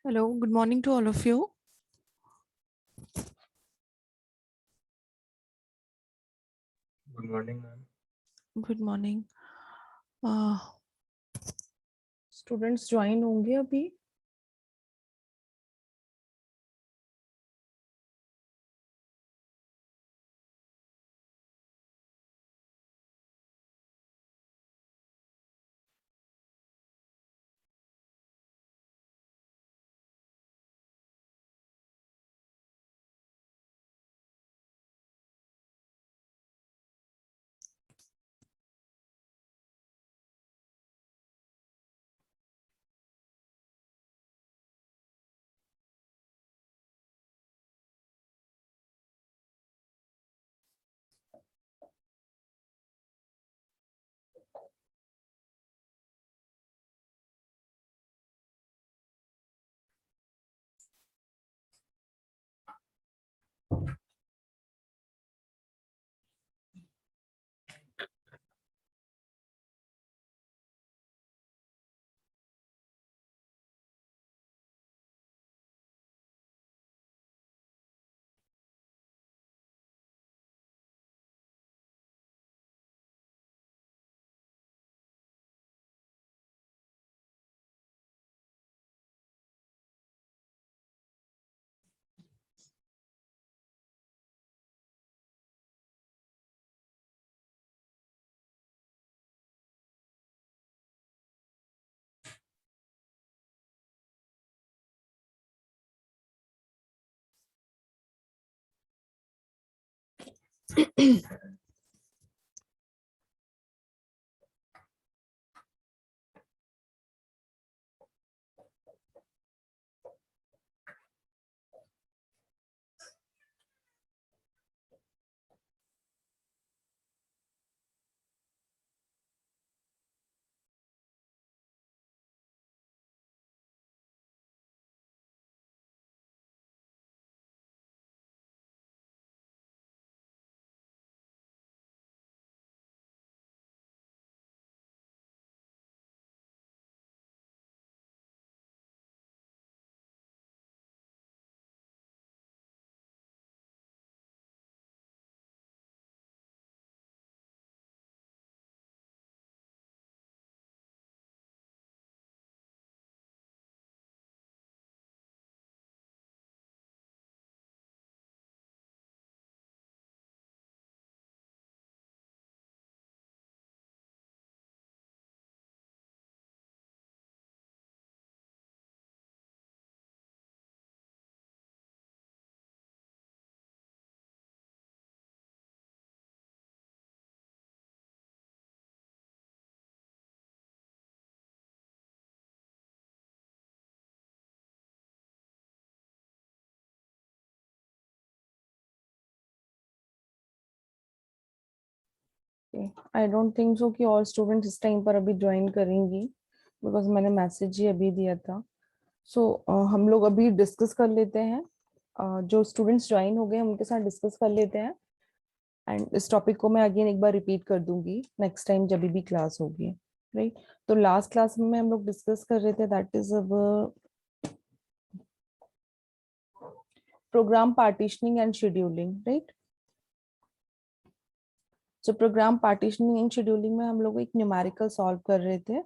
Hello, good morning to all of you. Good morning, ma'am. Good morning. Students join होंगे अभी? I don't think so कि और student इस time पर अभी ज्वाइन करेंगी, बिकॉज मैंने मैसेज ही अभी दिया था. सो हम लोग अभी डिस्कस कर लेते हैं. जो स्टूडेंट्स ज्वाइन हो गए हैं उनके साथ डिस्कस कर लेते हैं. एंड इस टॉपिक को मैं अगेन एक बार रिपीट कर दूंगी नेक्स्ट टाइम जब भी क्लास होगी. राइट. तो लास्ट क्लास में हम लोग डिस्कस कर रहे थे, दैट इज अब program partitioning and scheduling. Right. So program partitioning and scheduling में हम लोग एक न्यूमेरिकल सॉल्व कर रहे थे.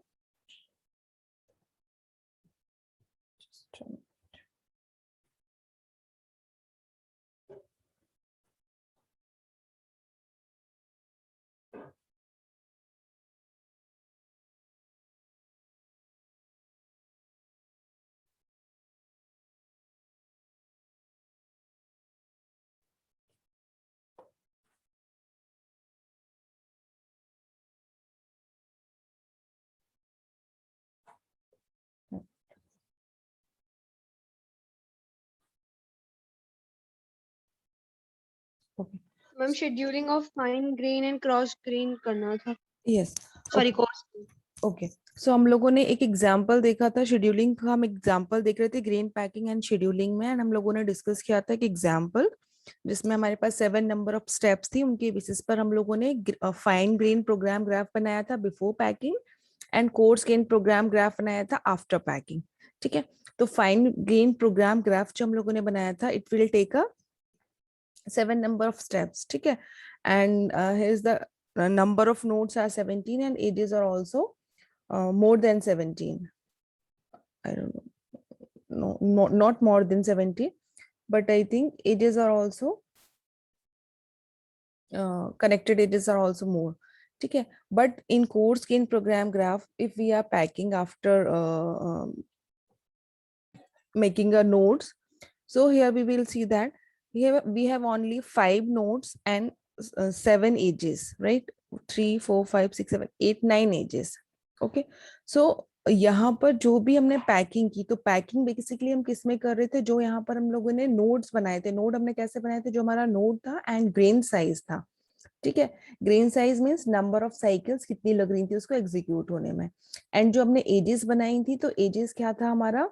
Okay. Ma'am scheduling of fine grain and cross grain करना था. Yes. Sorry course. Okay. So हम लोगों ने एक एग्जांपल देखा था शेड्यूलिंग का. हम एग्जांपल देख रहे थे ग्रेन पैकिंग एंड शेड्यूलिंग में, एंड हम लोगों ने डिस्कस किया था एक एग्जांपल जिसमें हमारे पास 7 नंबर ऑफ स्टेप्स थी. उनके बेसिस पर हम लोगों ने फाइन ग्रेन प्रोग्राम ग्राफ बनाया था before packing and course grain program graph बनाया था आफ्टर पैकिंग. ठीक है। तो फाइन ग्रेन प्रोग्राम ग्राफ जो हम लोगों ने बनाया था, it will take a 7 number of steps, ठीक है। And here's the number of nodes are 17 and ages are also more than 17. I don't know, no, not more than 17, but I think ages are also connected ages are also more, ठीक है। But in course gain program graph, if we are packing after making a nodes, so here we will see that here we have only 5 nodes and 7 ages, right? 3 4 5 6 7 8 9 ages, okay। So यहाँ पर जो भी हमने packing की, तो packing basically हम किस में कर रहे थे, जो यहाँ पर हम लोगों ने नोड्स बनाए थे। नोड हमने कैसे बनाए थे, जो हमारा नोड था एंड ग्रेन साइज था, ठीक है। Grain size means number of cycles कितनी लग रही थी उसको एग्जीक्यूट होने में। एंड जो हमने एजेस बनाई थी, तो एजेस क्या था हमारा,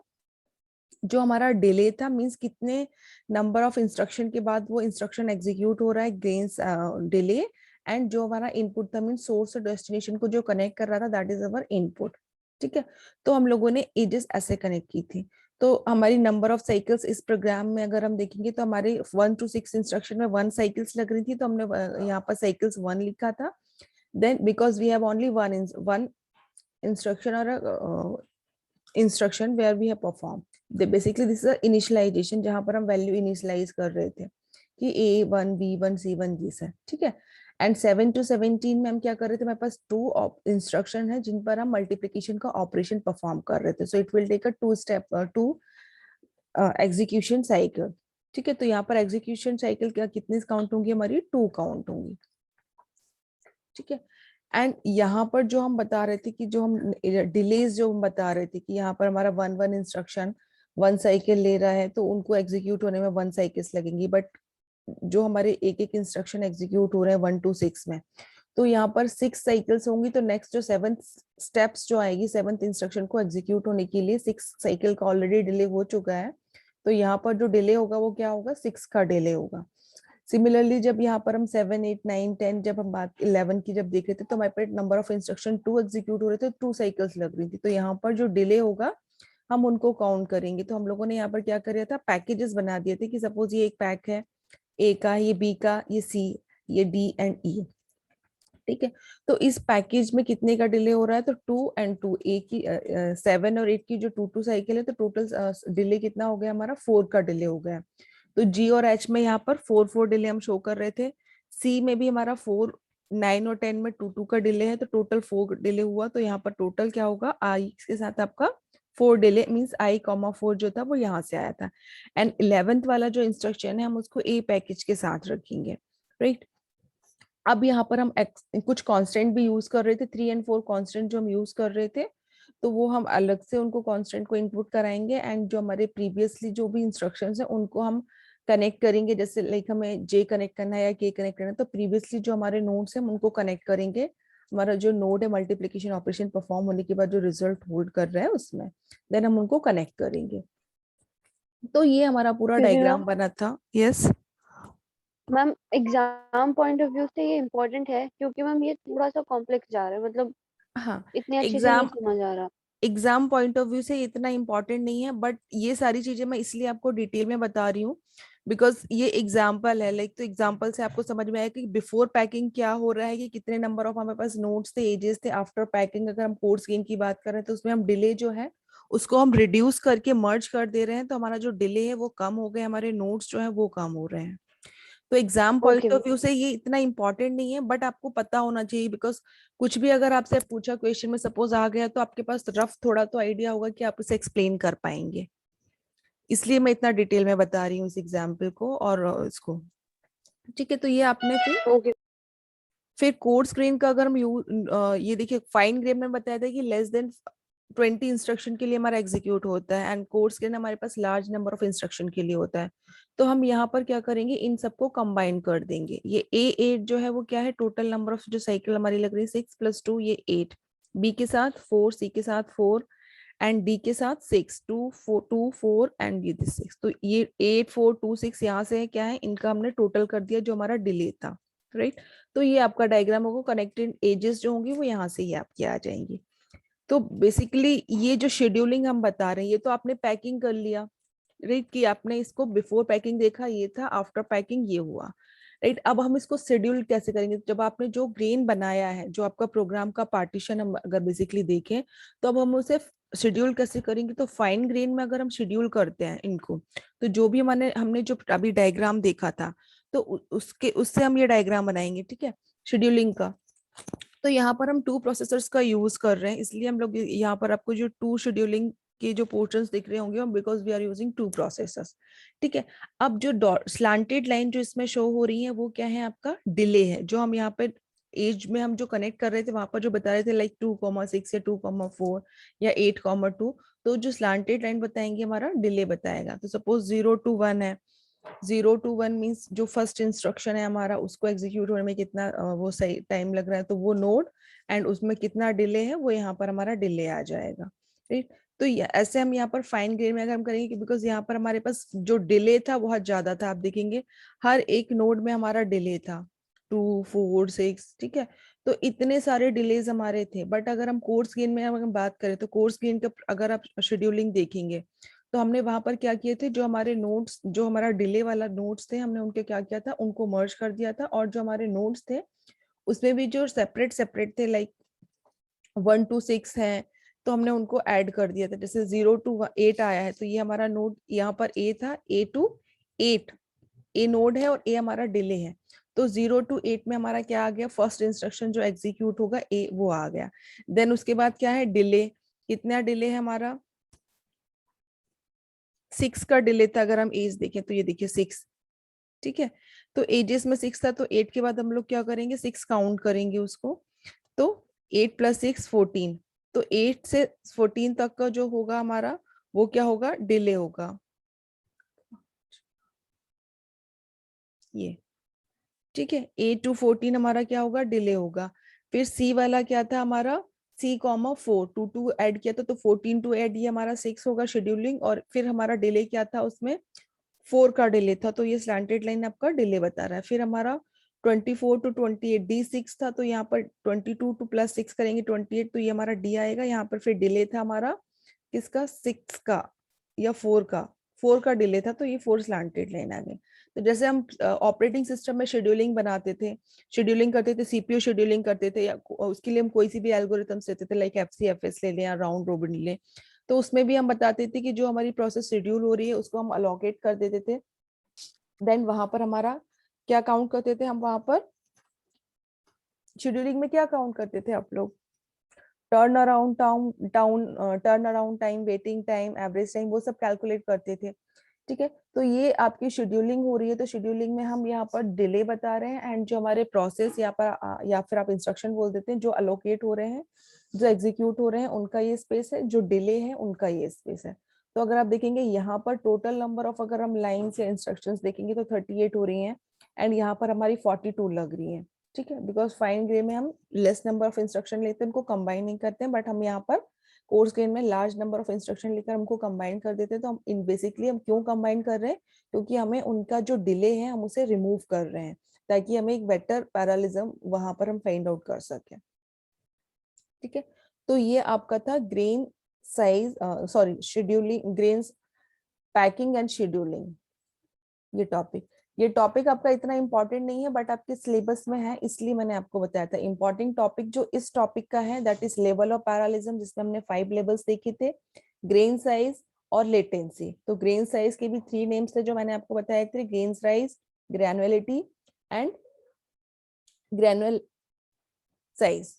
जो हमारा डिले था, मींस कितने नंबर ऑफ इंस्ट्रक्शन के बाद वो इंस्ट्रक्शन एग्जीक्यूट हो रहा है, ग्रेन्स डिले। एंड जो हमारा इनपुट था, मींस सोर्स और डेस्टिनेशन को जो कनेक्ट कर रहा था, दैट इज अवर इनपुट, ठीक है। तो हम लोगों ने एजेस ऐसे कनेक्ट की थी। तो हमारी नंबर ऑफ साइकिल्स इस प्रोग्राम में अगर हम देखेंगे, तो हमारे 1 to 6 इंस्ट्रक्शन में 1 साइकिल्स लग रही थी, तो हमने यहाँ पर साइकिल्स 1 लिखा था। Then because we have only one instruction और instruction where we have perform, basically this is initialization, जहां पर हम वैल्यू इनिशियलाइज कर रहे थे कि A1 B1 C1 दिस है, ठीक है। एंड 7 to 17 में हम क्या कर रहे थे, हमारे पास 2 इंस्ट्रक्शन है जिन पर हम मल्टीप्लिकेशन का ऑपरेशन परफॉर्म कर रहे थे। So it will take a 2 execution cycle, ठीक है। तो यहाँ पर एग्जीक्यूशन साइकिल क्या कितनी काउंट होंगी, हमारी 2 काउंट होंगी, ठीक है। एंड यहाँ पर जो हम बता रहे थे कि जो हम डिलेज जो हम बता रहे थे कि यहाँ पर हमारा 1 इंस्ट्रक्शन 1 साइकिल ले रहा है, तो उनको एग्जीक्यूट होने में 1 साइकिल्स लगेंगी। बट जो हमारे एक एक इंस्ट्रक्शन एग्जीक्यूट हो रहे हैं 1 to 6 में, तो यहाँ पर 6 साइकिल्स होंगी। तो नेक्स्ट जो 7th स्टेप्स जो आएगी 7th इंस्ट्रक्शन को एग्जीक्यूट होने के लिए 6 साइकिल का ऑलरेडी डिले हो चुका है, तो यहाँ पर जो डिले होगा वो क्या होगा, 6 का डिले होगा। सिमिलरली जब यहाँ पर हम 7 8 9 10, जब हम बात 11 की जब देख रहे थे, तो हमारे पास नंबर ऑफ इंस्ट्रक्शन 2 एग्जीक्यूट हो रहे थे, 2 साइकिल्स लग रही थी। तो यहाँ पर जो डिले होगा हम उनको काउंट करेंगे। तो हम लोगों ने यहाँ पर क्या किया था, पैकेजेस बना दिए थे कि सपोज ये एक पैक है, ए का, ये बी का, ये सी, ये डी एंड ई, ठीक है। तो इस पैकेज में कितने का डिले हो रहा है, तो 2 and 2, ए की 7 और 8 की जो 2 साइकिल है, तो टोटल डिले कितना हो गया हमारा, 4 का डिले हो गया। तो जी और एच में यहाँ पर 4 डिले हम शो कर रहे थे। सी में भी हमारा 4 9 और 10 में 2 का डिले है, तो टोटल 4 डिले हुआ। तो यहाँ पर टोटल क्या होगा, आई के साथ आपका 4 डिले, मीन्स I, 4 जो था वो यहाँ से आया था। एंड 11th वाला जो इंस्ट्रक्शन है हम उसको ए पैकेज के साथ रखेंगे, राइट। अब यहाँ पर हम कुछ कांस्टेंट भी यूज कर रहे थे, 3 and 4 कांस्टेंट जो हम यूज कर रहे थे, तो वो हम अलग से उनको कांस्टेंट को इनपुट कराएंगे। एंड जो हमारे प्रीवियसली जो भी इंस्ट्रक्शंस हैं उनको हम कनेक्ट करेंगे, जैसे लाइक हमें जे कनेक्ट करना है या के कनेक्ट करना है, तो प्रीवियसली जो हमारे नोड्स हैं हम उनको कनेक्ट करेंगे। हमारा जो नोड है मल्टीप्लिकेशन ऑपरेशन परफॉर्म होने के बाद जो रिजल्ट होल्ड कर रहा है उसमें, देन हम उनको कनेक्ट करेंगे। तो ये हमारा पूरा Excuse me, डायग्राम मैम। बना था। Yes ma'am exam point of view से ये इम्पोर्टेंट है क्योंकि मैम ये थोड़ा सा कॉम्प्लेक्स जा रहा है, मतलब हाँ, इतने अच्छे से नहीं एग्जाम समझ आ रहा। एग्जाम पॉइंट ऑफ व्यू से इतना इम्पोर्टेंट नहीं है, बट ये सारी चीजें मैं इसलिए आपको डिटेल में बता रही हूँ बिकॉज ये एग्जाम्पल है। लाइक तो एग्जाम्पल से आपको समझ में आया कि बिफोर पैकिंग क्या हो रहा है, कि कितने नंबर ऑफ हमारे पास नोट्स थे, एजेस थे। आफ्टर पैकिंग अगर हम कोर्स गेन की बात कर रहे हैं, तो उसमें हम डिले जो है उसको हम रिड्यूस करके मर्ज कर दे रहे हैं, तो हमारा जो डिले है वो कम हो गया, हमारे नोट्स जो है वो कम हो रहे हैं। तो exam okay point of ma'am. View से ये इतना इंपॉर्टेंट नहीं है, बट आपको पता होना चाहिए बिकॉज कुछ भी अगर आपसे पूछा क्वेश्चन में सपोज आ गया, तो आपके पास रफ थोड़ा तो आइडिया होगा कि आप उसे एक्सप्लेन कर पाएंगे। इसलिए मैं इतना डिटेल में बता रही हूँ इस एग्जाम्पल को और इसको, ठीक है। तो ये आपने ओके। फिर कोड स्क्रीन का अगर हम ये देखिए, फाइन ग्रेन में बताया था कि लेस देन 20 इंस्ट्रक्शन के लिए हमारा एग्जीक्यूट होता है, एंड कोड स्क्रीन हमारे पास लार्ज नंबर ऑफ इंस्ट्रक्शन के लिए होता है। तो हम यहाँ पर क्या करेंगे, इन सबको कंबाइन कर देंगे। ये A8 जो है वो क्या है, टोटल नंबर ऑफ जो साइकिल हमारी लग रही है 6 + 2 ये 8, बी के साथ 4, सी के साथ 4 एंड डी के साथ 6, 2 4 एंड ये 6। तो ये 8 4 2 6 यहाँ से क्या है, इनका हमने टोटल कर दिया जो हमारा डिले था, राइट। तो ये आपका डायग्राम होगा, कनेक्टेड एजेस जो होंगी वो यहाँ से ही आपकी आ जाएंगी। तो बेसिकली ये जो शेड्यूलिंग हम बता रहे हैं, ये तो आपने पैकिंग कर लिया, राइट, कि आपने इसको बिफोर पैकिंग देखा ये था, आफ्टर पैकिंग ये हुआ, राइट। अब हम इसको शेड्यूल कैसे करेंगे? जब आपने जो ग्रेन बनाया है, जो आपका प्रोग्राम का पार्टीशन हम अगर बेसिकली देखें, तो अब हम उसे शेड्यूल कैसे करेंगे? तो फाइन ग्रेन में अगर हम शेड्यूल करते हैं इनको, तो जो भी हमने जो अभी डायग्राम देखा था, तो उसके उससे हम ये डायग्राम बनाएंगे, ठीक है, शेड्यूलिंग का। तो यहाँ पर हम 2 प्रोसेसर्स का यूज कर रहे हैं, इसलिए हम लोग यहाँ पर आपको जो 2 शेड्यूलिंग के जो पोर्शंस दिख रहे होंगे, because we are using 2 processors, ठीक है। अब जो स्लांटेड लाइन जो इसमें शो हो रही है, वो क्या है? आपका डिले है, जो हम यहाँ पे एज में हम जो कनेक्ट कर रहे थे, वहां पर जो बता रहे थे लाइक 2,6 या 2,4 या 8,2, तो जो स्लांटेड लाइन बताएंगे हमारा डिले बताएगा। तो सपोज 0 to 1 है, 0 to 1 मीन्स जो फर्स्ट इंस्ट्रक्शन है हमारा, उसको एग्जीक्यूट होने में कितना वो सही टाइम लग रहा है, तो वो नोड एंड उसमें कितना डिले है, वो यहाँ पर हमारा डिले आ जाएगा, राइट। तो ऐसे हम यहाँ पर फाइन ग्रेड में अगर हम करेंगे कि बिकॉज यहाँ पर हमारे पास जो डिले था बहुत ज्यादा था, आप देखेंगे हर एक नोड में हमारा डिले था 2, 4, 6, ठीक है। तो इतने सारे डिलेज हमारे थे। बट अगर हम कोर्स गेन में हम बात करें, तो कोर्स गेन का अगर आप शेड्यूलिंग देखेंगे, तो हमने वहां पर क्या किए थे, जो हमारे नोट्स, जो हमारा डिले वाला नोट्स थे, हमने उनके क्या किया था, उनको मर्ज कर दिया था। और जो हमारे नोट्स थे उसमें भी जो सेपरेट सेपरेट थे, लाइक 1 to 6 है, तो हमने उनको ऐड कर दिया था। जैसे 0 to 8 आया है, तो ये हमारा नोड यहाँ पर ए था, A to 8 ए नोड है और ए हमारा डिले है। तो 0 to 8 में हमारा क्या आ गया? फर्स्ट इंस्ट्रक्शन जो एग्जीक्यूट होगा ए, वो आ गया। देन उसके बाद क्या है? डिले। कितना डिले है हमारा? 6 का डिले था। अगर हम एज देखें तो ये देखिए 6, ठीक है। तो एजेस में 6 था, तो 8 के बाद हम लोग क्या करेंगे? 6 काउंट करेंगे उसको। तो 8 + 6 14। तो 8 से 14 तक का जो होगा हमारा, वो क्या होगा? डिले होगा, ये, ठीक है। 8 to 14 हमारा क्या होगा? डिले होगा। फिर सी वाला क्या था हमारा? C,4 2 ऐड किया था, तो 14 to ऐड, ये हमारा 6 होगा शेड्यूलिंग। और फिर हमारा डिले क्या था उसमें? 4 का डिले था, तो ये स्लैंटेड लाइन आपका डिले बता रहा है। फिर हमारा 24 to 28 D6 था, तो यहाँ पर 22 to +6 करेंगे 28, तो ये हमारा डी आएगा। यहाँ पर फिर डिले था हमारा किसका? 6 का या 4 का? 4 का डिले था, तो ये 4 स्लैंटेड लाइन आ गई। तो जैसे हम ऑपरेटिंग सिस्टम में शेड्यूलिंग बनाते थे, शेड्यूलिंग करते थे, सीपीयू शेड्यूलिंग करते थे, या उसके लिए हम कोई सी भी एल्गोरिथम्स लेते थे, लाइक FCFS ले लें या राउंड रोबिन ले लें, तो उसमें भी हम बताते थे कि जो हमारी प्रोसेस शेड्यूल हो रही है उसको हम अलोकेट कर देते थे। देन वहां पर हमारा क्या काउंट करते थे? हम वहां पर शेड्यूलिंग में क्या काउंट करते थे आप लोग? Turn around turn around time, waiting time, average time, वो सब कैलकुलेट करते थे, ठीक है। तो ये आपकी शेड्यूलिंग हो रही है। तो शेड्यूलिंग में हम यहाँ पर डिले बता रहे हैं, एंड जो हमारे प्रोसेस यहाँ पर या फिर आप इंस्ट्रक्शन बोल देते हैं, जो अलोकेट हो रहे हैं, जो एग्जीक्यूट हो रहे हैं, उनका ये स्पेस है, जो डिले है उनका ये स्पेस है। तो अगर आप देखेंगे यहाँ पर टोटल नंबर ऑफ, अगर हम लाइन्स या इंस्ट्रक्शंस देखेंगे, तो 38 हो रही हैं, एंड यहाँ पर हमारी 42 लग रही है, ठीक है। बिकॉज फाइन ग्रे में हम लेस नंबर ऑफ इंस्ट्रक्शन लेते हैं, उनको कंबाइन नहीं करते हैं, बट हम यहाँ पर कोर्स ग्रेन में लार्ज नंबर ऑफ इंस्ट्रक्शन लेकर हमको कंबाइन कर देते हैं। तो हम इन बेसिकली हम क्यों कंबाइन कर रहे हैं? क्योंकि हमें उनका जो डिले है हम उसे रिमूव कर रहे हैं, ताकि हमें एक बेटर पैरेललिज्म वहां पर हम फाइंड आउट कर सकें, ठीक है। तो ये आपका था grain size, sorry, scheduling, grain packing and scheduling, ये टॉपिक आपका इतना इंपॉर्टेंट नहीं है, बट आपके सिलेबस में है, इसलिए मैंने आपको बताया था। इंपॉर्टेंट टॉपिक जो इस टॉपिक का है, that is level of parallelism, जिसमें हमने 5 लेवल्स देखे थे, ग्रेन साइज और लेटेंसी। तो ग्रेन साइज के भी 3 नेम्स थे जो मैंने आपको बताए थे, ग्रेन साइज, ग्रैनुअलिटी एंड ग्रैनुअल साइज,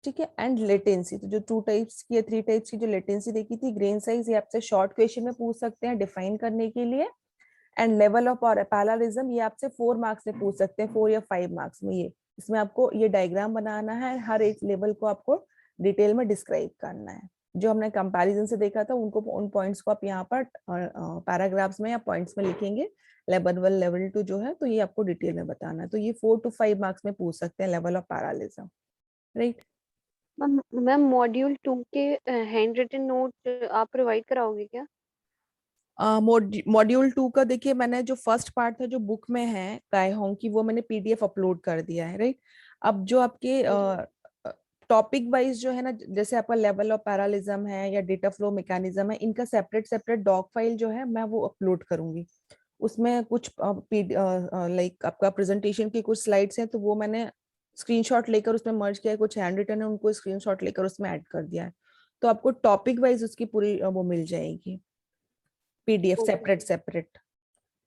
ठीक है, एंड लेटेंसी। तो जो 2 टाइप्स की, 3 टाइप्स की जो लेटेंसी देखी थी, ग्रेन साइज ये आपसे शॉर्ट क्वेश्चन में पूछ सकते हैं डिफाइन करने के लिए, एंड लेवल ऑफ पैरेललिज्म ये आपसे 4 मार्क्स में पूछ सकते हैं, 4 या 5 मार्क्स में। ये इसमें आपको ये डायग्राम बनाना है, हर एक लेवल को आपको डिटेल में डिस्क्राइब करना है। जो हमने कंपैरिजन से देखा था, उनको, उन पॉइंट्स को आप यहाँ पर पैराग्राफ्स में या पॉइंट्स में लिखेंगे, लेवल 1 लेवल 2 जो है, तो ये आपको डिटेल में बताना है। तो ये 4 to 5 मार्क्स में पूछ सकते हैं, level of parallelism, right. Ma'am module 2 के हैंड रिटन नोट आप प्रोवाइड कराओगे क्या? मॉड्यूल 2 का देखिए, मैंने जो फर्स्ट पार्ट था जो बुक में है कायहोंग की, वो मैंने PDF अपलोड कर दिया है, राइट। अब जो आपके टॉपिक वाइज जो है ना, जैसे आपका लेवल ऑफ पैरालिज्म है या डेटा फ्लो मैकेनिज्म है, इनका सेपरेट सेपरेट डॉक फाइल जो है मैं वो अपलोड करूंगी। उसमें कुछ लाइक आपका प्रेजेंटेशन की कुछ स्लाइड्स हैं, तो वो मैंने स्क्रीनशॉट लेकर उसमें मर्ज किया है, कुछ हैंड रिटन है उनको स्क्रीनशॉट लेकर उसमें ऐड कर दिया है। तो आपको टॉपिक वाइज उसकी पूरी वो मिल जाएगी, पीडीएफ ओके सेपरेट सेपरेट।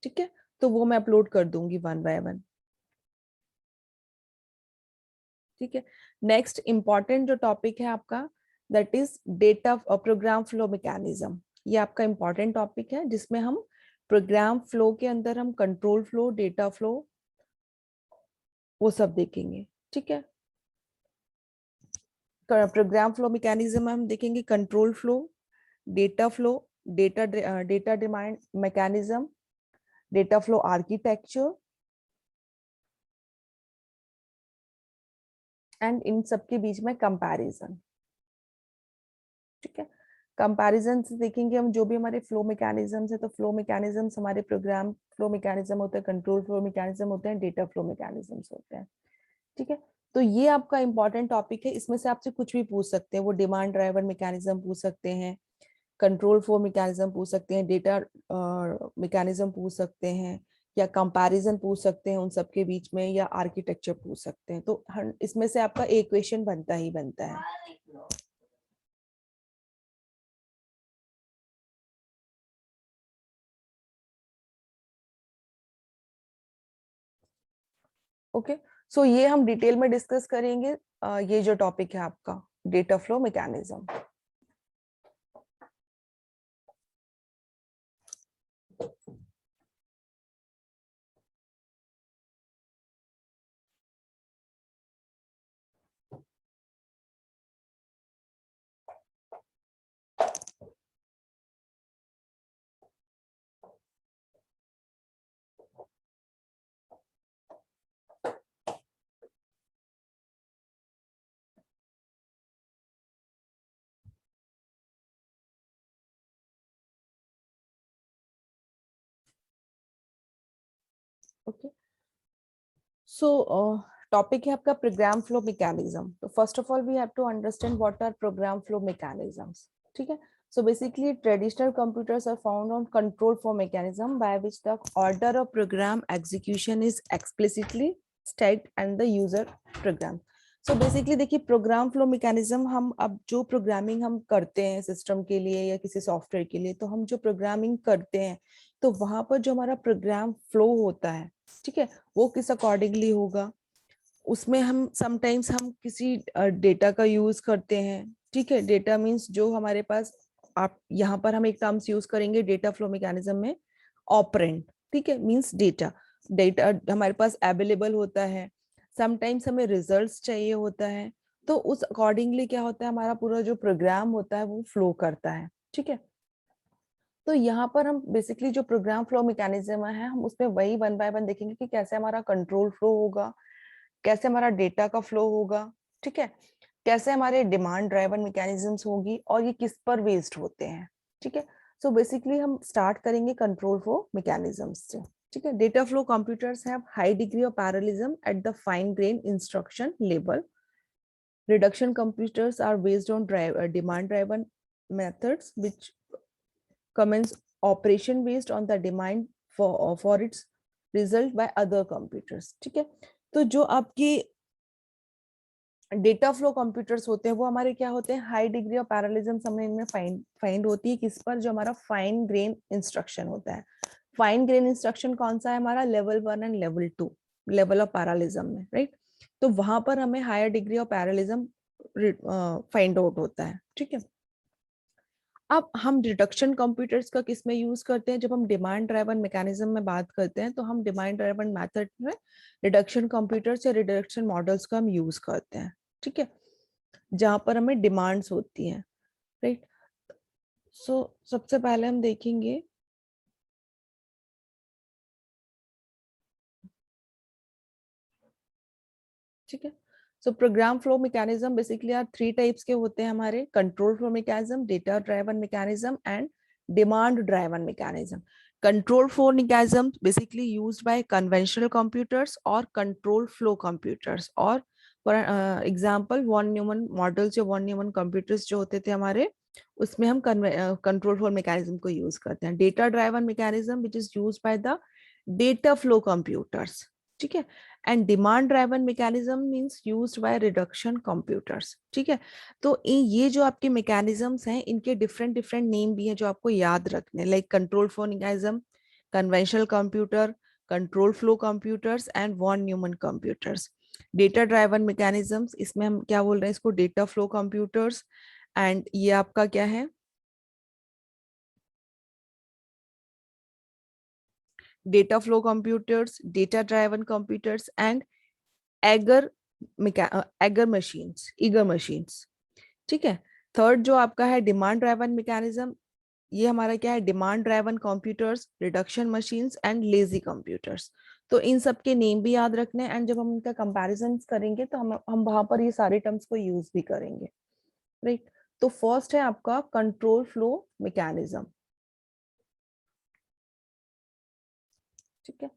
ठीक है, तो वो मैं अपलोड कर दूंगी 1 बाय 1। ठीक है, नेक्स्ट इंपॉर्टेंट जो टॉपिक है आपका, that is data programme flow mechanism. ये आपका इंपॉर्टेंट टॉपिक है जिसमें हम प्रोग्राम फ्लो के अंदर हम कंट्रोल फ्लो, डेटा फ्लो, वो सब देखेंगे। ठीक है, प्रोग्राम फ्लो मैकेनिज्म में हम देखेंगे control flow, data flow, data demand mechanism, data flow architecture, and in सबके बीच में कंपैरिजन। ठीक है, कंपैरिजन से देखेंगे हम जो भी हमारे फ्लो मैकेनिज्म्स है, तो फ्लो मैकेनिज्म्स हमारे प्रोग्राम फ्लो मैकेनिज्म होते हैं, कंट्रोल फ्लो मैकेनिज्म होते हैं, डेटा फ्लो मैकेनिज्म्स होते हैं। ठीक है, तो ये आपका इंपॉर्टेंट टॉपिक है। इसमें से आपसे कुछ भी पूछ सकते हैं, वो डिमांड ड्राइवर मैकेनिज्म पूछ सकते हैं, कंट्रोल फ्लो मैकेनिज्म पूछ सकते हैं, डेटा मैकेनिज्म पूछ सकते हैं, या कंपैरिजन पूछ सकते हैं उन सब के बीच में, या आर्किटेक्चर पूछ सकते हैं। तो इसमें से आपका एक क्वेश्चन बनता ही बनता है। ओके, सो ये हम डिटेल में डिस्कस करेंगे, ये जो टॉपिक है आपका data flow mechanism. Okay, so topic है आपका प्रोग्राम फ्लो मैकेनिज्म। तो first of all we have to understand what are program flow mechanisms. ठीक है, so basically traditional computers are found on control flow mechanism by which the order of program execution is explicitly stated and the user program. So basically देखिए, programme flow mechanism, हम अब जो programming हम करते हैं system के लिए या किसी सॉफ्टवेयर के लिए, तो हम जो प्रोग्रामिंग करते हैं तो वहां पर जो हमारा प्रोग्राम फ्लो होता है, ठीक है, वो किस अकॉर्डिंगली होगा। उसमें हम समटाइम्स हम किसी डेटा का यूज करते हैं। ठीक है, डेटा मींस जो हमारे पास, आप यहाँ पर हम एक टर्म्स यूज करेंगे डेटा फ्लो मैकेनिज्म में, ऑपरेंड। ठीक है, मींस डेटा, डेटा हमारे पास अवेलेबल होता है, समटाइम्स हमें रिजल्ट्स चाहिए होता है, तो उस अकॉर्डिंगली क्या होता है, हमारा पूरा जो प्रोग्राम होता है वो फ्लो करता है। ठीक है, तो यहाँ पर हम बेसिकली जो प्रोग्राम फ्लो मैकेनिज्म है, हम उसमें वही 1 बाय 1 देखेंगे कि कैसे हमारा कंट्रोल फ्लो होगा, कैसे हमारा डेटा का फ्लो होगा। ठीक है, कैसे हमारे डिमांड ड्राइवन मैकेनिज्म्स होगी, और ये किस पर बेस्ड होते हैं। ठीक है, सो बेसिकली हम स्टार्ट करेंगे कंट्रोल फ्लो मैकेनिज्म्स से। ठीक है, data flow computers have high degree of parallelism at the fine grain instruction level. Reduction computers are based on demand driven methods which commence operation based on the demand for its result by other computers. ठीक है, तो जो आपकी data flow computers होते हैं वो हमारे क्या होते हैं, हाई डिग्री ऑफ पैरेललिज्म हमें इनमें फाइंड होती है। किस पर, जो हमारा फाइन ग्रेन इंस्ट्रक्शन होता है। फाइन ग्रेन इंस्ट्रक्शन कौन सा है, हमारा level 1 and level 2 level of parallelism में, राइट। तो वहां पर हमें higher degree of parallelism find out होता है। ठीक है, अब हम रिडक्शन कंप्यूटर्स का किस में यूज करते हैं, जब हम डिमांड ड्राइवन मैकेनिज्म में बात करते हैं, तो हम डिमांड ड्राइवन मेथड में रिडक्शन कंप्यूटर्स या रिडक्शन मॉडल्स का हम यूज करते हैं। ठीक है, जहां पर हमें डिमांड्स होती हैं, राइट। सो सबसे पहले हम देखेंगे, ठीक है, so program flow mechanism basically are 3 types के होते हैं हमारे, control flow mechanism, data driven mechanism and demand driven mechanism. Control flow mechanism basically used by conventional computers or control flow computers, or for example von Neumann models या von Neumann computers जो होते थे हमारे, उसमें हम control flow mechanism को use करते हैं. Data driven mechanism which is used by the data flow computers. ठीक है. And demand driven mechanism means used by reduction computers. ठीक है. तो ये जो आपके मैकेनिज्म्स हैं, इनके डिफरेंट डिफरेंट नेम भी हैं जो आपको याद रखने, like control flow mechanism, conventional computer, control flow computers and von Neumann computers. Data driven mechanisms, इसमें हम क्या बोल रहे हैं इसको, डेटा फ्लो कंप्यूटर्स. एंड ये आपका क्या है, data flow computers, data driven computers and eager eager machines, eager machines. ठीक है. थर्ड जो आपका है डिमांड ड्राइवन मैकेनिज्म, ये हमारा क्या है, demand driven computers, reduction machines and lazy computers. तो इन सब के नेम भी याद रखने हैं, एंड जब हम इनका कंपैरिजन करेंगे तो हम वहां पर ये सारे टर्म्स को यूज भी करेंगे. राइट. तो फर्स्ट है आपका कंट्रोल फ्लो मैकेनिज्म. ठीक है.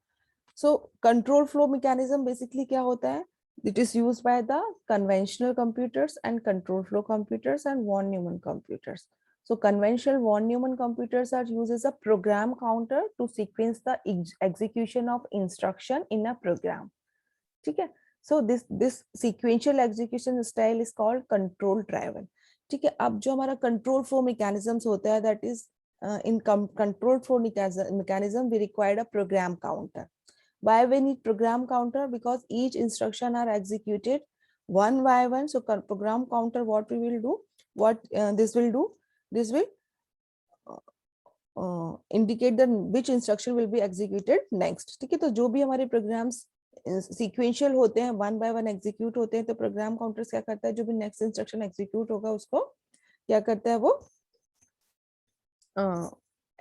So control flow mechanism basically क्या होता है, it is used by the conventional computers and control flow computers and von Neumann computers. So conventional von Neumann computers are used as a program counter to sequence the execution of instruction in a program. ठीक है. So this sequential execution style is called control driven. ठीक है. अब जो हमारा control flow mechanisms होता है, that is in control flow mechanism we require a program counter. Why we need program counter? Because each instruction are executed one by one. So program counter, what we will do, what this will do, this will indicate the which instruction will be executed next. ठीक है. तो जो भी हमारे programs sequential होते हैं, one by one execute होते हैं, तो program counters क्या करता है, जो भी next instruction execute होगा उसको क्या करता है, वो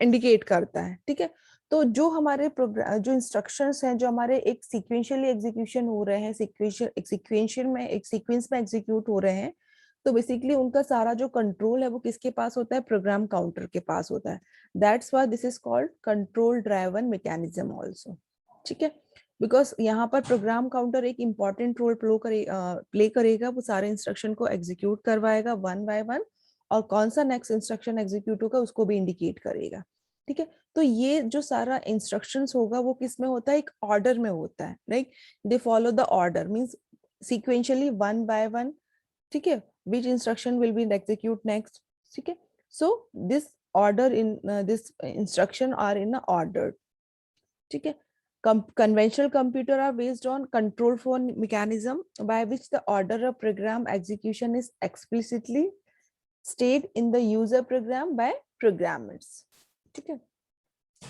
इंडिकेट करता है. ठीक है. तो जो हमारे प्रोग्राम, जो इंस्ट्रक्शंस हैं, जो हमारे एक सीक्वेंशियली एग्जीक्यूशन हो रहे हैं, सीक्वेंशियल में एक सीक्वेंस में एग्जीक्यूट हो रहे हैं, तो बेसिकली उनका सारा जो कंट्रोल है वो किसके पास होता है, प्रोग्राम काउंटर के पास होता है. That's why this is called control driven mechanism also. ठीक है. बिकॉज यहाँ पर प्रोग्राम काउंटर एक इंपॉर्टेंट रोल प्ले करेगा, वो सारे इंस्ट्रक्शन को एग्जीक्यूट करवाएगा वन बाय वन, और कौन सा नेक्स्ट इंस्ट्रक्शन एग्जीक्यूट होगा उसको भी इंडिकेट करेगा. ठीक है. तो ये जो सारा इंस्ट्रक्शंस होगा वो किस में होता है, एक ऑर्डर में होता है. Right. They follow the order, means sequentially one by one. ठीक है. which instruction will be execute next. ठीक है. so this order in this instruction are in a ordered. ठीक है. Conventional computer are based on control flow mechanism by which the order of program execution is explicitly stated in the user program by programmers. ठीक है.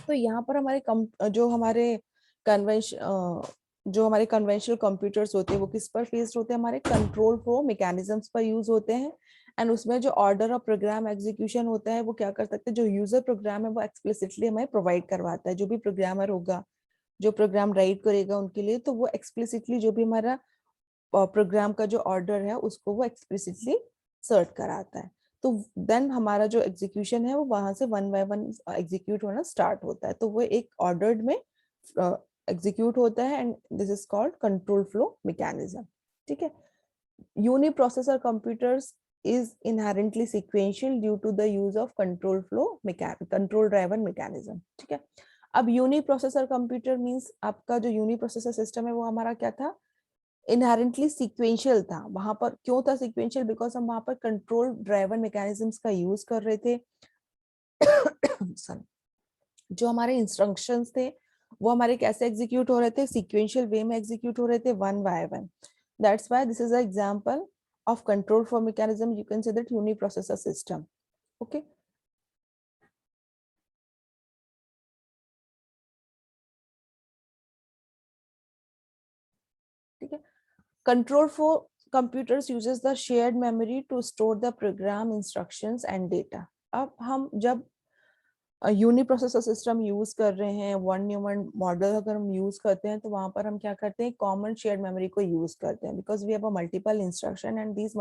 तो यहाँ पर हमारे जो हमारे कन्वेंशनल कंप्यूटर्स होते हैं वो किस पर बेस्ड होते हैं, हमारे कंट्रोल फ्लो मैकेनिज्म्स पर यूज होते हैं. एंड उसमें जो ऑर्डर ऑफ प्रोग्राम एग्जीक्यूशन होता है वो क्या कर सकते हैं, जो यूजर प्रोग्राम है वो एक्सप्लिसिटली हमें प्रोवाइड करवाता है. जो भी प्रोग्रामर होगा, जो प्रोग्राम राइट करेगा उनके लिए, तो वो एक्सप्लिसिटली जो भी हमारा प्रोग्राम का जो ऑर्डर है उसको वो एक्सप्लिसिटली सर्ट कराता है. तो देन हमारा जो एग्जीक्यूशन है वो वहां से वन बाय वन एग्जीक्यूट होना स्टार्ट होता है. तो वो एक ऑर्डर्ड में एग्जीक्यूट होता है, and this is called control flow mechanism. ठीक है. Uniprocessor computers is inherently sequential due to the use of control driven mechanism. ठीक है. अब यूनिप्रोसेसर कंप्यूटर मींस आपका जो यूनिप्रोसेसर सिस्टम है वो हमारा क्या था, इनहेरेंटली सीक्वेंशियल था. वहां पर क्यों था सीक्वेंशियल, बिकॉज हम वहां पर कंट्रोल ड्राइवन मैकेनिज्म्स का यूज कर रहे थे. जो हमारे इंस्ट्रक्शंस थे वो हमारे कैसे एग्जीक्यूट हो रहे थे, सीक्वेंशियल वे में एग्जीक्यूट हो रहे थे one by one. That's why this is a example of control flow mechanism. You can say that uniprocessor system. Okay. ठीक है. Control flow computers uses the shared memory to store the program instructions and data. अब हम जब uniprocessor system use कर रहे हैं, one Neumann model अगर हम यूज करते हैं, तो वहां पर हम क्या करते हैं, कॉमन शेयर्ड मेमोरी को यूज करते हैं. Because we have a multiple instruction and these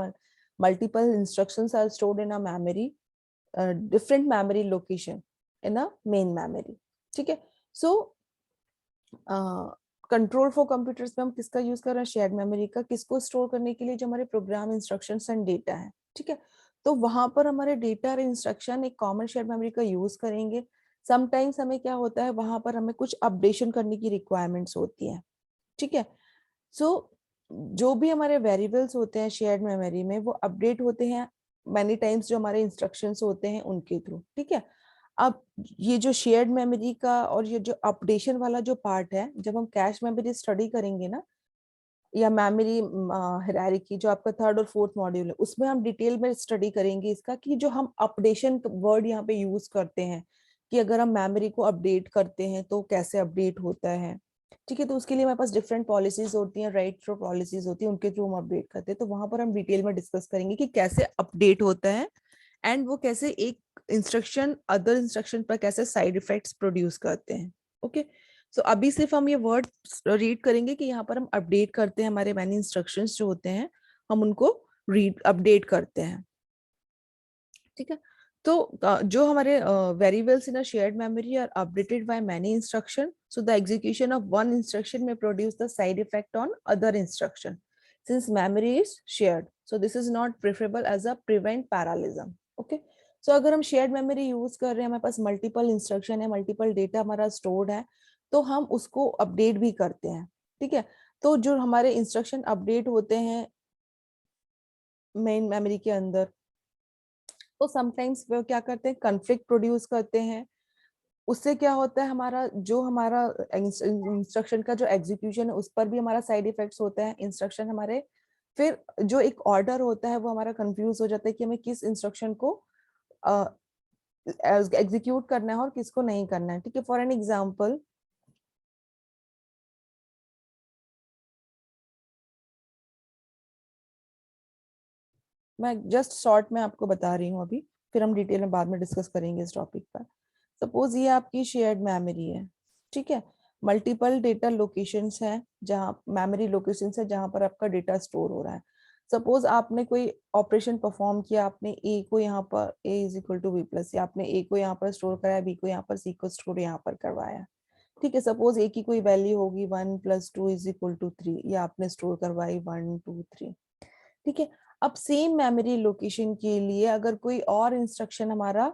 multiple instructions are stored in a memory, different memory location in a main memory. ठीक है. सो कंट्रोल फ्लो कंप्यूटर्स में हम किसका यूज कर रहे हैं, शेयर्ड मेमोरी का, किसको स्टोर करने के लिए, जो हमारे प्रोग्राम, इंस्ट्रक्शंस एंड डेटा है, ठीक है। तो वहां पर हमारे डेटा और इंस्ट्रक्शन एक कॉमन शेयर्ड मेमोरी का यूज करेंगे। समटाइम्स हमें क्या होता है, वहां पर हमें कुछ अपडेशन करने की रिक्वायरमेंट्स होती है, ठीक है। सो जो भी हमारे वेरिएबल्स होते हैं शेयर्ड मेमोरी में, वो अपडेट होते हैं मैनी टाइम्स जो हमारे इंस्ट्रक्शंस होते हैं उनके थ्रू, ठीक है। अब ये जो शेयर्ड मेमोरी का और ये जो अपडेशन वाला जो पार्ट है, जब हम कैश मेमोरी स्टडी करेंगे ना, या मेमोरी हायरार्की जो आपका थर्ड और फोर्थ मॉड्यूल है, उसमें हम डिटेल में स्टडी करेंगे इसका, कि जो हम अपडेशन वर्ड यहाँ पे यूज करते हैं, कि अगर हम मेमोरी को अपडेट करते हैं तो कैसे अपडेट होता है, ठीक है। तो उसके लिए हमारे पास डिफरेंट पॉलिसीज होती हैं, राइट थ्रू पॉलिसीज होती है, उनके थ्रू हम अपडेट करते हैं। तो वहां पर हम डिटेल में डिस्कस करेंगे कि कैसे अपडेट होता है, एंड वो कैसे एक इंस्ट्रक्शन अदर इंस्ट्रक्शन पर कैसे साइड इफेक्ट्स प्रोड्यूस करते हैं। ओके, सो अभी सिर्फ हम ये वर्ड रीड करेंगे कि यहाँ पर हम अपडेट करते हैं, हमारे मैनी इंस्ट्रक्शंस जो होते हैं हम उनको रीड अपडेट करते हैं, ठीक है। तो जो हमारे variables in a shared memory are updated by many instruction, so the execution of one instruction may produce the side effect on other instruction since memory is shared, so this is not preferable as a prevent parallelism. Okay, so अगर हम shared memory use कर रहे हैं, हमारे पास multiple instruction है, multiple data हमारा stored है, तो हम उसको अपडेट भी करते हैं, ठीक है। तो जो हमारे इंस्ट्रक्शन अपडेट होते हैं मेन मेमोरी के अंदर, तो समटाइम्स वो क्या करते हैं, कन्फ्लिक्ट प्रोड्यूस करते हैं। उससे क्या होता है, हमारा इंस्ट्रक्शन का जो एग्जीक्यूशन है उस पर भी हमारा साइड इफेक्ट्स होता है, इंस्ट्रक्शन हमारे, फिर जो एक ऑर्डर होता है वो हमारा कंफ्यूज हो जाता है कि हमें किस इंस्ट्रक्शन को एग्जीक्यूट करना है और किसको नहीं करना है, ठीक है। फॉर एन एग्जाम्पल, मैं जस्ट शॉर्ट में आपको बता रही हूँ अभी, फिर हम डिटेल में बाद में डिस्कस करेंगे इस टॉपिक पर। सपोज ये आपकी शेयर्ड मेमोरी है, ठीक है। मल्टीपल डेटा लोकेशंस हैं, जहाँ मेमोरी लोकेशंस है जहाँ पर आपका डेटा स्टोर हो रहा है। सपोज आपने कोई ऑपरेशन परफॉर्म किया, आपने ए को यहाँ पर A is equal to B plus, या आपने ए को यहाँ पर स्टोर कराया, बी को यहाँ पर, सी को स्टोर यहाँ पर करवाया, ठीक है। सपोज ए की कोई वैल्यू होगी 1+2=3, या आपने स्टोर करवाई 1 2 3, ठीक है। अब सेम मेमोरी लोकेशन के लिए अगर कोई और इंस्ट्रक्शन हमारा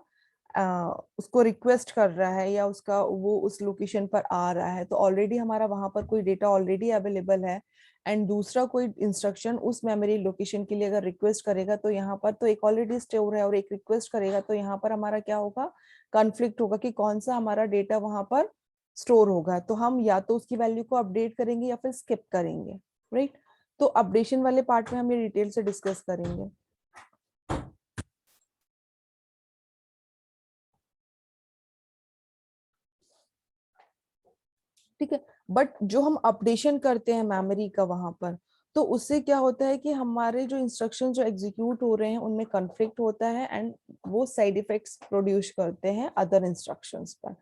उसको रिक्वेस्ट कर रहा है, या उसका वो उस लोकेशन पर आ रहा है, तो ऑलरेडी हमारा वहां पर कोई डेटा ऑलरेडी अवेलेबल है, एंड दूसरा कोई इंस्ट्रक्शन उस मेमोरी लोकेशन के लिए अगर रिक्वेस्ट करेगा, तो यहाँ पर तो एक ऑलरेडी स्टोर है और एक रिक्वेस्ट करेगा, तो यहाँ पर हमारा क्या होगा, कॉन्फ्लिक्ट होगा कि कौन सा हमारा डेटा वहां पर स्टोर होगा। तो हम या तो उसकी वैल्यू को अपडेट करेंगे या फिर स्किप करेंगे, राइट। तो अपडेशन वाले पार्ट में हम ये डिटेल से डिस्कस करेंगे। ठीक है, बट जो हम अपडेशन करते हैं मेमोरी का वहां पर, तो उससे क्या होता है कि हमारे जो इंस्ट्रक्शन जो एग्जीक्यूट हो रहे हैं उनमें कॉन्फ्लिक्ट होता है, एंड वो साइड इफेक्ट्स प्रोड्यूस करते हैं अदर इंस्ट्रक्शंस पर।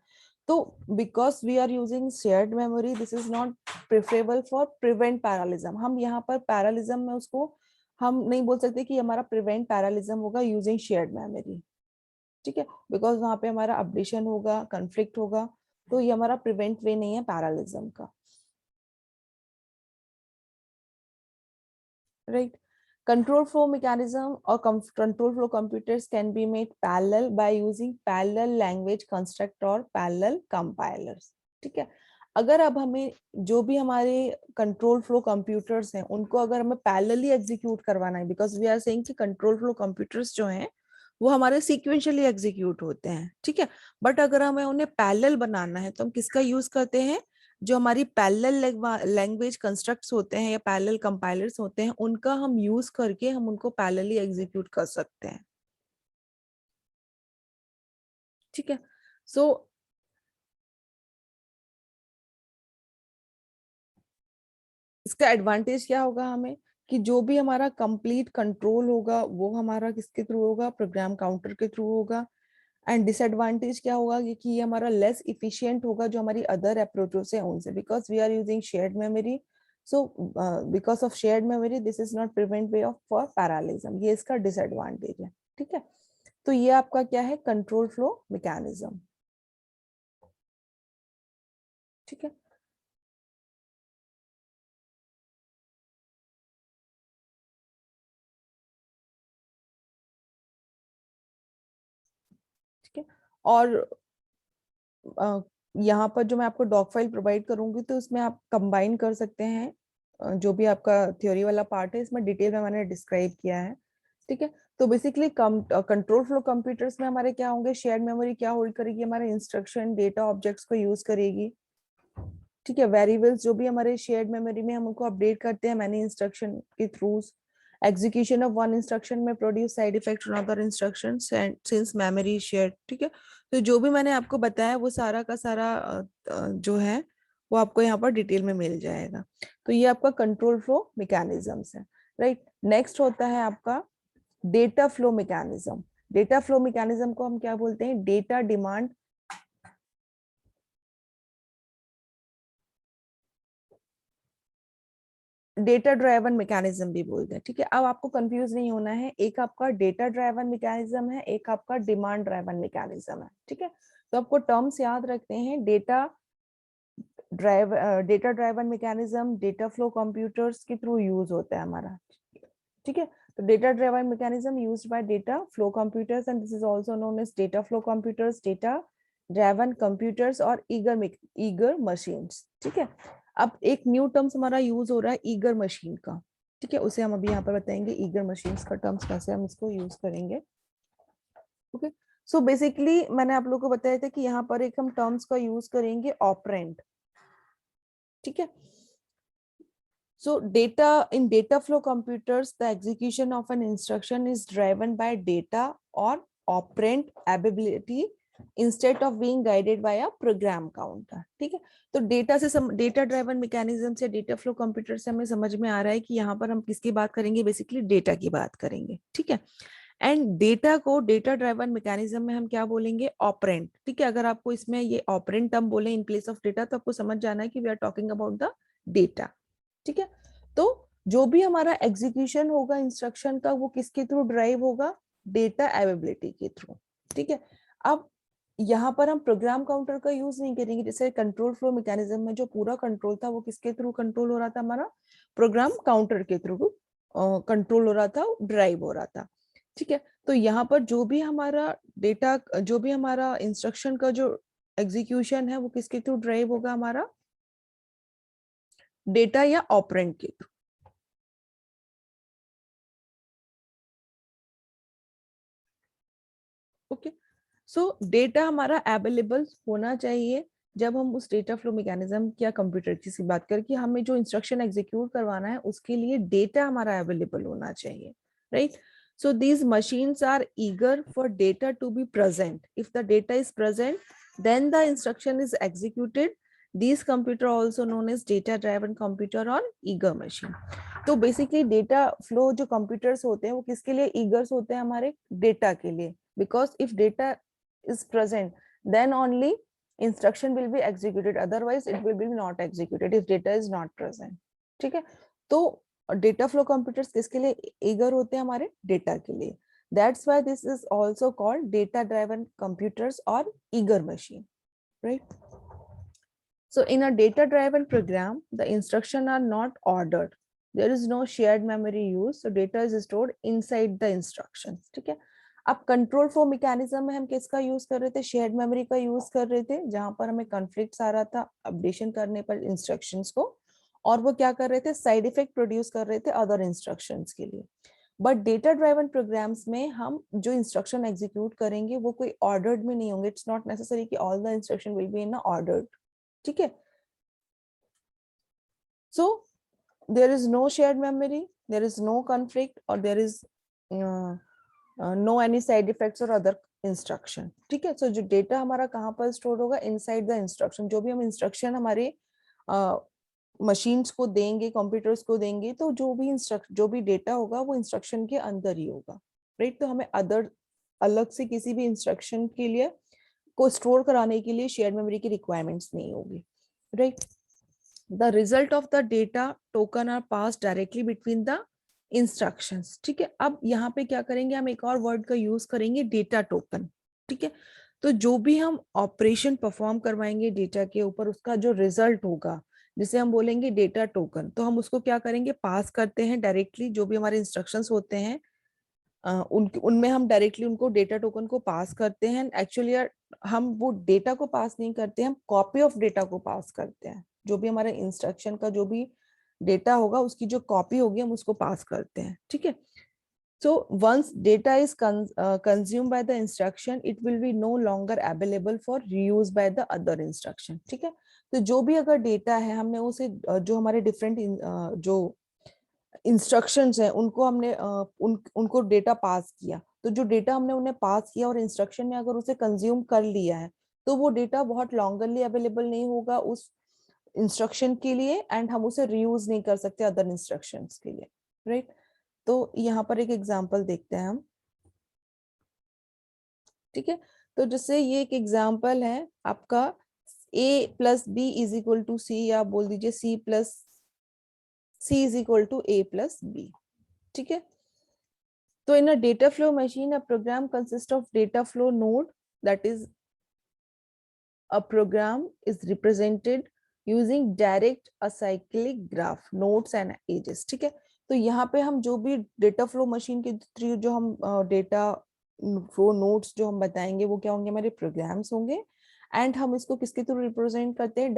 तो because we are using shared memory, this is not preferable for prevent parallelism. हम यहाँ पर पैरालिज्म में उसको हम नहीं बोल सकते कि हमारा प्रिवेंट पैरालिज्म होगा यूजिंग शेयर्ड मेमोरी, ठीक है। बिकॉज वहां पे हमारा अपडेशन होगा, कॉन्फ्लिक्ट होगा, तो ये हमारा प्रिवेंट वे नहीं है पैरालिज्म का, राइट। कंट्रोल फ्लो मैकेनिज्म और control flow computers can be made parallel by using parallel language construct और पैरेलल कंपाइलर्स, ठीक है। अगर अब हमें जो भी हमारे कंट्रोल फ्लो कंप्यूटर्स हैं उनको अगर हमें पैरेलली एग्जीक्यूट करवाना है, बिकॉज वी आर सेइंग कि कंट्रोल फ्लो कंप्यूटर्स जो हैं वो हमारे सीक्वेंशियली एग्जीक्यूट होते हैं, ठीक है। बट अगर हमें उन्हें पैरेलल बनाना है तो हम किसका यूज करते हैं, जो हमारी पैरेलल लैंग्वेज कंस्ट्रक्ट्स होते हैं या पैरेलल कंपाइलर्स होते हैं, उनका हम यूज करके हम उनको पैरेलली एग्जीक्यूट कर सकते हैं, ठीक है। सो इसका एडवांटेज क्या होगा हमें, कि जो भी हमारा कंप्लीट कंट्रोल होगा वो हमारा किसके थ्रू होगा, प्रोग्राम काउंटर के थ्रू होगा। एंड डिसएडवांटेज क्या होगा कि ये हमारा लेस इफिशिएंट होगा जो हमारी अदर अप्रोचेस है उनसे, because we are using shared memory. So because of shared memory this is not prevent way of for parallelism, ये इसका डिसएडवांटेज है, ठीक है। तो ये आपका क्या है, कंट्रोल फ्लो मैकेनिज्म, ठीक है। ठीक है। और यहाँ पर जो मैं आपको डॉक फाइल प्रोवाइड करूंगी तो उसमें आप कंबाइन कर सकते हैं जो भी आपका थ्योरी वाला पार्ट है, इसमें डिटेल में मैंने डिस्क्राइब किया है, ठीक है। तो बेसिकली कंट्रोल फ्लो कंप्यूटर्स में हमारे क्या होंगे, शेयर्ड मेमोरी क्या होल्ड करेगी, हमारे इंस्ट्रक्शन डेटा ऑब्जेक्ट्स को यूज करेगी, ठीक है। वेरिएबल्स जो भी हमारे शेयर्ड मेमोरी में हम उनको अपडेट करते हैं मैनी इंस्ट्रक्शन के through. Execution of one instruction may produce side effect on other instruction since memory shared, ठीक है। तो जो भी मैंने आपको बताया वो सारा का सारा जो है वो आपको यहाँ पर डिटेल में मिल जाएगा। तो ये आपका कंट्रोल फ्लो मैकेनिज्म्स है, राइट। नेक्स्ट होता है आपका data flow mechanism. Data flow mechanism को हम क्या बोलते हैं, data demand data driven mechanism भी बोलते हैं, ठीक है। अब आपको कंफ्यूज नहीं होना है, एक आपका डेटा ड्राइवन मैकेनिज्म है, एक आपका डिमांड ड्राइवन मैकेनिज्म है, ठीक है। तो आपको टर्म्स याद रखते हैं, data driven mechanism data flow computers के थ्रू यूज होता है हमारा, ठीक है। तो data driven mechanism used by data flow computers and this is also known as data flow computers, data driven computers और ईगर मशीन्स, ठीक है। अब एक न्यू टर्म्स हमारा यूज हो रहा है ईगर मशीन का, ठीक है। उसे हम अभी यहाँ पर बताएंगे ईगर मशीन्स का टर्म्स कैसे हम इसको यूज करेंगे, ओके। सो बेसिकली मैंने आप लोगों को बताया था कि यहाँ पर एक हम टर्म्स का यूज करेंगे ऑपरेंड, ठीक है। So in data flow computers, the execution of an instruction is driven by data or operand ability instead of being guided by a program counter, ठीक है। तो डेटा ड्राइवन मैकेनिज्म से data flow computer से हमें समझ में आ रहा है कि यहाँ पर हम किसकी बात करेंगे, बेसिकली डेटा की बात करेंगे, ठीक है। एंड डेटा को डेटा ड्राइवन मैकेनिज्म में हम क्या बोलेंगे, ऑपरेंड, ठीक है। अगर आपको इसमें ये ऑपरेंड टर्म बोले इन प्लेस ऑफ डेटा तो आपको समझ जाना है कि we are talking about the data, ठीक है। तो जो भी हमारा एग्जीक्यूशन होगा इंस्ट्रक्शन का वो किसके थ्रू ड्राइव होगा, डेटा अवेलेबिलिटी के थ्रू, ठीक है। अब यहाँ पर हम प्रोग्राम काउंटर का यूज नहीं करेंगे, जैसे कंट्रोल फ्लो मैकेनिज्म में जो पूरा कंट्रोल था वो किसके थ्रू कंट्रोल हो रहा था, हमारा प्रोग्राम काउंटर के थ्रू कंट्रोल हो रहा था, ड्राइव हो रहा था, ठीक है। तो यहाँ पर जो भी हमारा डेटा, जो भी हमारा इंस्ट्रक्शन का जो एग्जीक्यूशन है वो किसके थ्रू ड्राइव होगा, हमारा डेटा या ऑपरेंड के थ्रू, ओके। सो डेटा हमारा अवेलेबल होना चाहिए जब हम उस डेटा फ्लो मैकेनिज्म या कंप्यूटर की बात करें कि हमें जो इंस्ट्रक्शन एग्जीक्यूट करवाना है उसके लिए डेटा हमारा अवेलेबल होना चाहिए, right. So these machines are eager for data to be present. If the data is present, then the instruction is executed. These computer also known as data driven computer or eager machine. तो basically data flow जो computers होते हैं वो किसके लिए eager होते हैं, हमारे data के लिए, because if data is present then only instruction will be executed, otherwise it will be not executed if data is not present, ठीक है। तो डेटा फ्लो कंप्यूटर्स किसके लिए ईगर होते हैं, हमारे डेटा के लिए, that's why this is also called data driven computers और eager machine, right. So in a data driven program the instruction are not ordered, there is no shared memory use, so data is stored inside the instructions, ठीक है। अब control flow mechanism में हम किसका use कर रहे थे, shared memory का यूज कर रहे थे, जहां पर हमें कॉन्फ्लिक्ट्स आ रहा था अपडेशन करने पर इंस्ट्रक्शंस को, और वो क्या कर रहे थे, साइड इफेक्ट प्रोड्यूस कर रहे थे अदर इंस्ट्रक्शंस के लिए। बट डेटा ड्राइवन प्रोग्राम्स में हम जो इंस्ट्रक्शन एग्जीक्यूट करेंगे वो कोई ऑर्डर्ड में नहीं होंगे, इट्स नॉट नेसेसरी कि all the instruction will be in ordered, ठीक है। So there is no shared memory, there is no conflict और there is no any side effects और अदर इंस्ट्रक्शन, ठीक है। सो जो डेटा हमारा कहाँ पर स्टोर होगा, इनसाइड द इंस्ट्रक्शन, जो भी हम इंस्ट्रक्शन हमारे मशीन्स को देंगे, कंप्यूटर्स को देंगे, तो जो भी डेटा होगा वो इंस्ट्रक्शन के अंदर ही होगा, राइट। तो हमें अलग से किसी भी इंस्ट्रक्शन के लिए को स्टोर कराने के लिए शेयर मेमोरी की रिक्वायरमेंट्स नहीं होगी, right. The result of the data token are pass directly between the instructions, ठीक है। अब यहाँ पे क्या करेंगे, हम एक और वर्ड का यूज करेंगे, डेटा टोकन, ठीक है। तो जो भी हम ऑपरेशन परफॉर्म करवाएंगे डेटा के ऊपर, उसका जो रिजल्ट होगा जिसे हम बोलेंगे डेटा टोकन, तो हम उसको क्या करेंगे, पास करते हैं डायरेक्टली, जो भी हमारे इंस्ट्रक्शंस होते हैं उनमें हम डायरेक्टली उनको डेटा टोकन को पास करते हैं। एक्चुअली हम वो डेटा को पास नहीं करते, हम कॉपी ऑफ डेटा को पास करते हैं। जो भी हमारे इंस्ट्रक्शन का जो भी डेटा होगा उसकी जो कॉपी होगी हम उसको पास करते हैं, ठीक है। So once data is consumed by the instruction, it will be no longer available for reuse by the other instruction, ठीक है। तो जो भी अगर डेटा है हमने उसे जो हमारे डिफरेंट जो इंस्ट्रक्शंस हैं उनको हमने उनको डेटा पास किया, तो जो डेटा हमने उन्हें पास किया और इंस्ट्रक्शन ने अगर उसे कंज्यूम कर लिया है तो वो डेटा बहुत लॉन्गरली अवेलेबल नहीं होगा उस इंस्ट्रक्शन के लिए, एंड हम उसे रीयूज नहीं कर सकते अदर इंस्ट्रक्शंस के लिए, राइट। तो यहाँ पर एक एग्जांपल देखते हैं हम, ठीक है। तो जैसे ये एक एग्जांपल है आपका a plus B is equal to C, या बोल दीजिए c plus c is equal to a plus B, ठीक है। तो in a data flow machine a program consist of data flow node, that is a program is represented using direct acyclic graph nodes and edges, ठीक है। तो यहाँ पे हम जो भी डेटा फ्लो मशीन के थ्रू जो हम डेटा फ्लो नोड्स जो हम बताएंगे वो क्या होंगे, हमारे प्रोग्राम्स होंगे, एंड हम इसको किसके थ्रू रिप्रेजेंट करते हैं,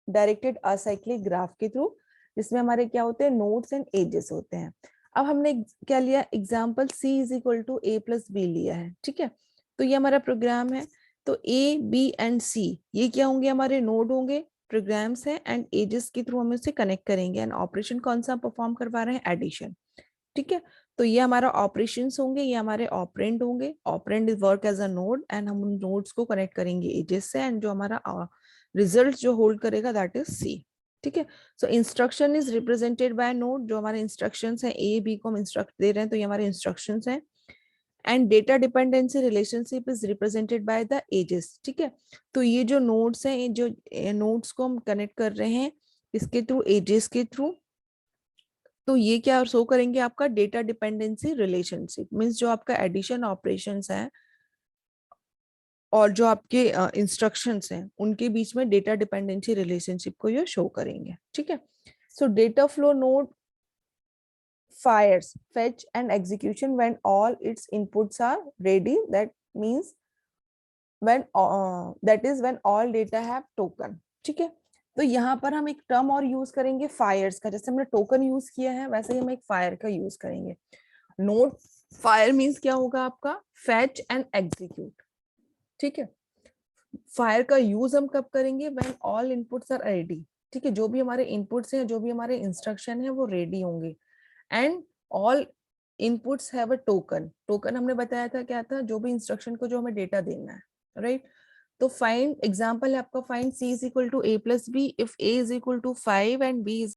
डायरेक्टेड असाइक्लिक ग्राफ के थ्रू, जिसमें हमारे क्या होते हैं, नोड्स एंड एजेस होते हैं। अब हमने क्या लिया example c is equal to a plus B लिया है, ठीक है। तो ये हमारा प्रोग्राम है, तो ए बी एंड सी ये क्या होंगे, हमारे नोड होंगे, प्रोग्राम्स हैं, एंड एजेस के थ्रू हम इसे कनेक्ट करेंगे, एंड ऑपरेशन कौन सा परफॉर्म करवा रहे हैं, एडिशन, ठीक है। तो ये हमारा ऑपरेशंस होंगे, ये हमारे ऑपरेंड होंगे, operand is work as a node, and हम उन नोड्स को कनेक्ट करेंगे एजेस से, एंड जो हमारा रिजल्ट जो होल्ड करेगा दैट इज सी, ठीक है। So instruction is represented bye node, जो हमारे इंस्ट्रक्शंस हैं ए बी को हम इंस्ट्रक्ट दे रहे हैं तो ये हमारे इंस्ट्रक्शंस हैं, and data dependency relationship is represented by the edges, ठीक है। तो ये जो नोड्स हैं, ये जो नोड्स को हम कनेक्ट कर रहे हैं इसके थ्रू, एजेस के थ्रू, तो ये क्या शो करेंगे, आपका डेटा डिपेंडेंसी रिलेशनशिप मींस जो आपका एडिशन ऑपरेशंस है और जो आपके इंस्ट्रक्शंस हैं उनके बीच में डेटा डिपेंडेंसी रिलेशनशिप को ये शो करेंगे, ठीक है। सो data flow node fires fetch and execution when all its inputs are ready, that means when that is when all data have token, ठीक है। तो यहाँ पर हम एक टर्म और यूज करेंगे फायर्स का, जैसे हमने टोकन यूज किया है वैसे ही हम एक फायर का यूज करेंगे। नोड फायर मींस क्या होगा आपका, फेच एंड एग्जीक्यूट, ठीक है। फायर का यूज हम कब करेंगे, when all inputs are ready, ठीक है। जो भी हमारे इनपुट्स हैं, जो भी हमारे इंस्ट्रक्शन है वो रेडी होंगे, and all inputs have a token. Token हमने बताया था क्या था, जो भी इंस्ट्रक्शन को जो हमें डेटा देना है, राइट। तो फाइंड एग्जांपल है आपका, find c is equal to a plus B if a is equal to 5 and b is